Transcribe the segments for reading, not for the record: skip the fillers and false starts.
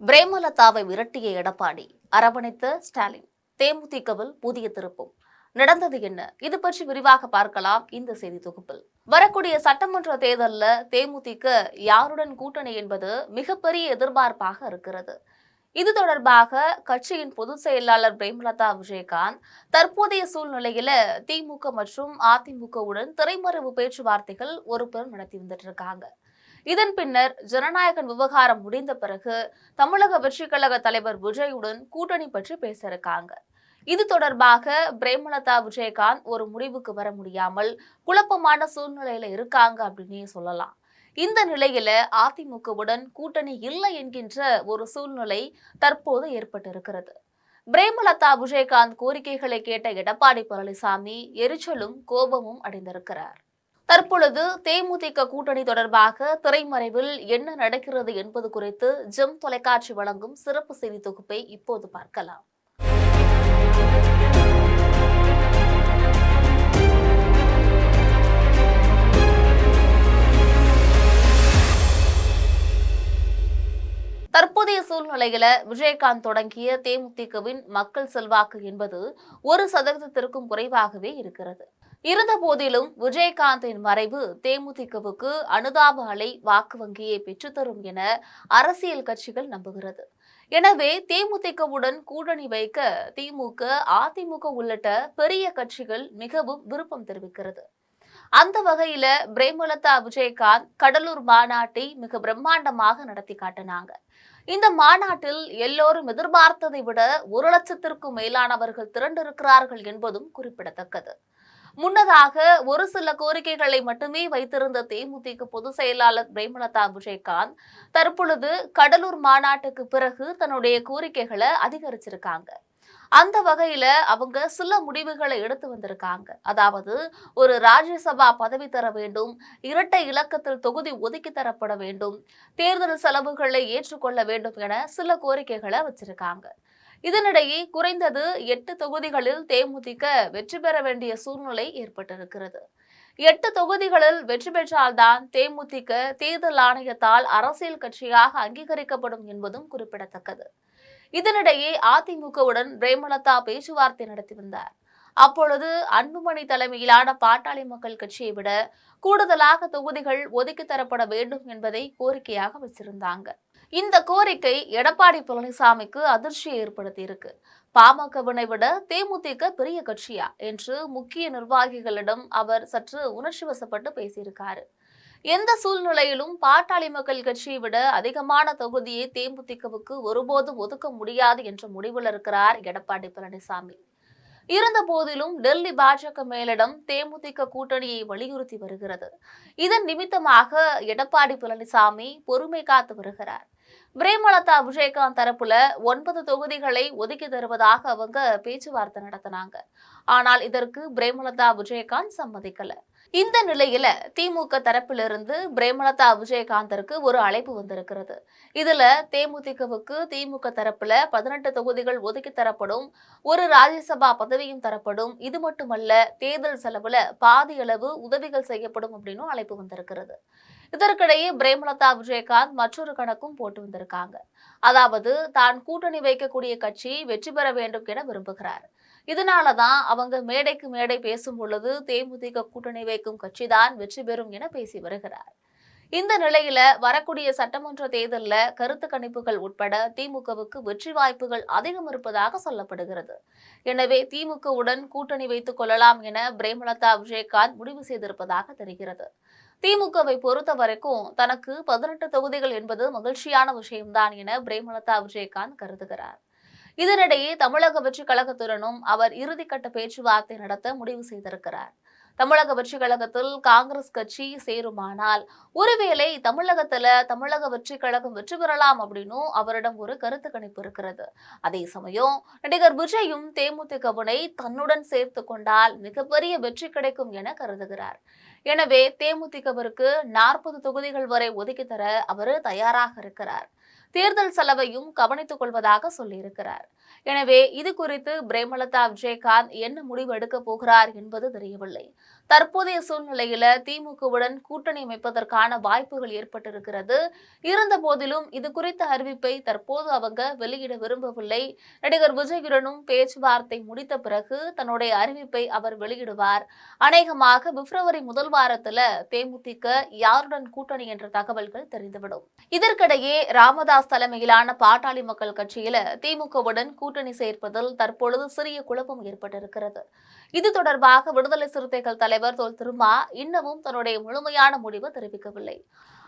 பிரேமலதாவை விரட்டிய எடப்பாடி, அரவணைத்த ஸ்டாலின், தேமுதிகவில் புதிய திருப்பம். நடந்தது என்ன? இது பற்றி விரிவாக பார்க்கலாம் இந்த செய்தி தொகுப்பில். வரக்கூடிய சட்டமன்ற தேர்தலில் தேமுதிக யாருடன் கூட்டணி என்பது மிகப்பெரிய எதிர்பார்ப்பாக இருக்கிறது. இது தொடர்பாக கட்சியின் பொதுச் செயலாளர் பிரேமலதா விஜயகாந்த் தற்போதைய சூழ்நிலையில திமுக மற்றும் அதிமுகவுடன் திரைமறைவு பேச்சுவார்த்தைகள் ஒருபுறம் நடத்தி வந்துட்டு இருக்காங்க. இதன் பின்னர் ஜனநாயகன் விவகாரம் முடிந்த பிறகு தமிழக வெற்றிக் கழக தலைவர் விஜயுடன் கூட்டணி பற்றி பேச இருக்காங்க. இது தொடர்பாக பிரேமலதா விஜயகாந்த் ஒரு முடிவுக்கு வர முடியாமல் குழப்பமான சூழ்நிலையில இருக்காங்க அப்படின்னே சொல்லலாம். இந்த நிலையில அதிமுகவுடன் கூட்டணி இல்லை என்கின்ற ஒரு சூழ்நிலை தற்போது ஏற்பட்டிருக்கிறது. பிரேமலதா விஜயகாந்த் கோரிக்கைகளை கேட்ட எடப்பாடி பழனிசாமி எரிச்சலும் கோபமும் அடைந்திருக்கிறார். தற்பொழுது தேமுதிக கூட்டணி தொடர்பாக திரைமறைவில் என்ன நடக்கிறது என்பது குறித்து ஜெம் தொலைக்காட்சி வழங்கும் சிறப்பு செய்தி தொகுப்பை இப்போது பார்க்கலாம். தற்போதைய சூழ்நிலையில விஜயகாந்த் தொடங்கிய தேமுதிகவின் மக்கள் செல்வாக்கு என்பது 1% குறைவாகவே இருக்கிறது. இருந்த போதிலும் விஜயகாந்தின் மறைவு தேமுதிகவுக்கு அனுதாப அலை வாக்கு வங்கியை பெற்றுத்தரும் என அரசியல் கட்சிகள் நம்புகிறது. எனவே தேமுதிகவுடன் கூட்டணி வைக்க திமுக, அதிமுக உள்ளிட்ட பெரிய கட்சிகள் மிகவும் விருப்பம் தெரிவிக்கிறது. அந்த வகையில பிரேமலதா விஜயகாந்த் கடலூர் மாநாட்டை மிக பிரம்மாண்டமாக நடத்தி காட்டினாங்க. இந்த மாநாட்டில் எல்லோரும் எதிர்பார்த்ததை விட 1,00,000க்கும் மேலானவர்கள் திரண்டிருக்கிறார்கள் என்பதும் குறிப்பிடத்தக்கது. முன்னதாக ஒரு சில கோரிக்கைகளை மட்டுமே வைத்திருந்த தேமுதிக பொதுச் செயலாளர் பிரேமலதா விஜயகாந்த் தற்பொழுது கடலூர் மாநாட்டுக்கு பிறகு தன்னுடைய கோரிக்கைகளை அதிகரிச்சிருக்காங்க. அந்த வகையில அவங்க சில முடிவுகளை எடுத்து வந்திருக்காங்க. அதாவது, ஒரு ராஜ்யசபா பதவி தர வேண்டும், இரட்டை இலக்கத்தில் தொகுதி ஒதுக்கி தரப்பட வேண்டும், தேர்தல் செலவுகளை ஏற்றுக்கொள்ள வேண்டும் என சில கோரிக்கைகளை வச்சிருக்காங்க. இதனிடையே குறைந்தது 8 தொகுதிகளில் தேமுதிக வெற்றி பெற வேண்டிய சூழ்நிலை ஏற்பட்டிருக்கிறது. 8 தொகுதிகளில் வெற்றி பெற்றால்தான் தேமுதிக தேர்தல் ஆணையத்தால் அரசியல் கட்சியாக அங்கீகரிக்கப்படும் என்பதும் குறிப்பிடத்தக்கது. இதனிடையே அதிமுகவுடன் பிரேமலதா பேச்சுவார்த்தை நடத்தி வந்தார். அப்பொழுது அன்புமணி தலைமையிலான பாட்டாளி மக்கள் கட்சியை விட கூடுதலாக தொகுதிகள் ஒதுக்கி தரப்பட வேண்டும் என்பதை கோரிக்கையாக வச்சிருந்தாங்க. இந்த கோரிக்கை எடப்பாடி பழனிசாமிக்கு அதிர்ச்சியை ஏற்படுத்தி இருக்கு. பாமகவினை விட தேமுதிக பெரிய கட்சியா என்று முக்கிய நிர்வாகிகளிடம் அவர் சற்று உணர்ச்சி வசப்பட்டு பேசியிருக்காரு. எந்த சூழ்நிலையிலும் பாட்டாளி மக்கள் கட்சியை விட அதிகமான தொகுதியை தேமுதிகவுக்கு ஒருபோதும் ஒதுக்க முடியாது என்ற முடிவில் இருக்கிறார் எடப்பாடி பழனிசாமி. இருந்த போதிலும் டெல்லி பாஜக மேலிடம் தேமுதிக கூட்டணியை வலியுறுத்தி வருகிறது. இதன் நிமித்தமாக எடப்பாடி பழனிசாமி பொறுமை காத்து வருகிறார். பிரேமலதா விஜயகாந்த் தரப்புல 9 தொகுதிகளை ஒதுக்கி தருவதாக அவங்க பேச்சுவார்த்தை நடத்தினாங்க. ஆனால் இதற்கு பிரேமலதா விஜயகாந்த் சம்மதிக்கல. இந்த நிலையில திமுக தரப்பிலிருந்து பிரேமலதா விஜயகாந்திற்கு ஒரு அழைப்பு வந்திருக்கிறது. இதுல தேமுதிகவுக்கு திமுக தரப்புல 18 தொகுதிகள் ஒதுக்கி தரப்படும், ஒரு ராஜ்யசபா பதவியும் தரப்படும், இது மட்டுமல்ல தேர்தல் செலவுல பாதி அளவு உதவிகள் செய்யப்படும் அப்படின்னு அழைப்பு வந்திருக்கிறது. இதற்கிடையே பிரேமலதா விஜயகாந்த் மற்றொரு கணக்கும் போட்டு வந்திருக்காங்க. அதாவது, தான் கூட்டணி வைக்கக்கூடிய கட்சி வெற்றி பெற வேண்டும் என விரும்புகிறார். இதனாலதான் அவங்க மேடைக்கு மேடை பேசும் பொழுது தேமுதிக கூட்டணி வைக்கும் கட்சிதான் வெற்றி பெறும் என பேசி வருகிறார். இந்த நிலையில வரக்கூடிய சட்டமன்ற தேர்தலில் கருத்து கணிப்புகள் உட்பட திமுகவுக்கு வெற்றி வாய்ப்புகள் அதிகம் இருப்பதாக சொல்லப்படுகிறது. எனவே திமுகவுடன் கூட்டணி வைத்துக் கொள்ளலாம் என பிரேமலதா விஜயகாந்த் முடிவு செய்திருப்பதாக தெரிகிறது. திமுகவை பொறுத்த வரைக்கும் தனக்கு 18 தொகுதிகள் என்பது மகிழ்ச்சியான விஷயம்தான் என பிரேமலதா விஜயகாந்த் கருதுகிறார். இதனிடையே தமிழக வெற்றிக் கழகத்துடனும் அவர் இறுதிக்கட்ட பேச்சுவார்த்தை நடத்த முடிவு செய்திருக்கிறார். தமிழக வெற்றிக் கழகத்தில் காங்கிரஸ் கட்சி சேருமானால் ஒருவேளை தமிழக வெற்றிக் கழகம் வெற்றி பெறலாம் அப்படின்னும் அவரிடம் ஒரு கருத்து கணிப்பு இருக்கிறது. அதே சமயம் நடிகர் விஜயும் தேமுதிகவினை தன்னுடன் சேர்த்து கொண்டால் மிகப்பெரிய வெற்றி கிடைக்கும் என கருதுகிறார். எனவே தேமுதிகவிற்கு 40 தொகுதிகள் வரை ஒதுக்கி தர அவர் தயாராக இருக்கிறார். தேர்தல் செலவையும் கவனித்துக் கொள்வதாக சொல்லியிருக்கிறார். எனவே இது குறித்து பிரேமலதா விஜயகாந்த் என்ன முடிவு எடுக்க போகிறார் என்பது தெரியவில்லை. தற்போதைய சூழ்நிலையில திமுகவுடன் கூட்டணி அமைப்பதற்கான வாய்ப்புகள் ஏற்பட்டிருக்கிறது. இருந்த போதிலும் இது குறித்த அறிவிப்பை தற்போது அவங்க வெளியிட விரும்பவில்லை. நடிகர் விஜயுடனும் பேச்சுவார்த்தை முடித்த பிறகு தன்னுடைய அறிவிப்பை அவர் வெளியிடுவார். அநேகமாக பிப்ரவரி முதல் வாரத்துல தேமுதிக யாருடன் கூட்டணி என்ற தகவல்கள் தெரிந்துவிடும். இதற்கிடையே ராமதாஸ் தலைமையிலான பாட்டாளி மக்கள் கட்சியில திமுகவுடன் கூட்டணி சேர்ப்பதில் தற்பொழுது சிறிய குழப்பம் ஏற்பட்டிருக்கிறது. இது தொடர்பாக விடுதலை சிறுத்தைகள் தலைவர் தொல் திருமா இன்னமும் தன்னுடைய முழுமையான முடிவு தெரிவிக்கவில்லை.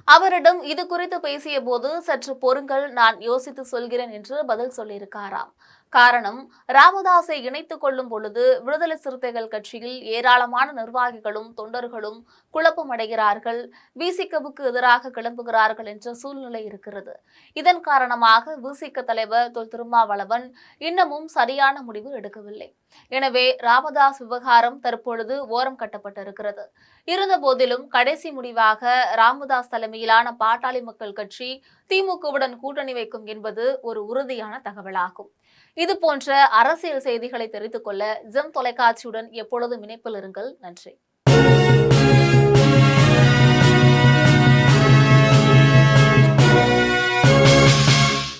அவரிடம் இது குறித்து பேசிய போது சற்று பொறுங்கள், நான் யோசித்து சொல்கிறேன் என்று பதில் சொல்லியிருக்காராம். காரணம், ராமதாஸை இணைத்துக் கொள்ளும் பொழுது விடுதலை சிறுத்தைகள் கட்சியில் ஏராளமான நிர்வாகிகளும் தொண்டர்களும் குழப்பம் அடைகிறார்கள், விசிகவுக்கு எதிராக கிளம்புகிறார்கள் என்ற சூழ்நிலை இருக்கிறது. இதன் காரணமாக விசிக தலைவர் தொல் திருமாவளவன் இன்னமும் சரியான முடிவு எடுக்கவில்லை. எனவே ராமதாஸ் விவகாரம் தற்பொழுது ஓரம் கட்டப்பட்டிருக்கிறது. இருந்த போதிலும் கடைசி முடிவாக ராமதாஸ் தலைமையிலான பாட்டாளி மக்கள் கட்சி திமுகவுடன் கூட்டணி வைக்கும் என்பது ஒரு உறுதியான தகவலாகும். இது போன்ற அரசியல் செய்திகளை தெரிந்து கொள்ள ஜெம் தொலைக்காட்சியுடன் எப்பொழுதும் இணைப்பில் இருங்கள். நன்றி.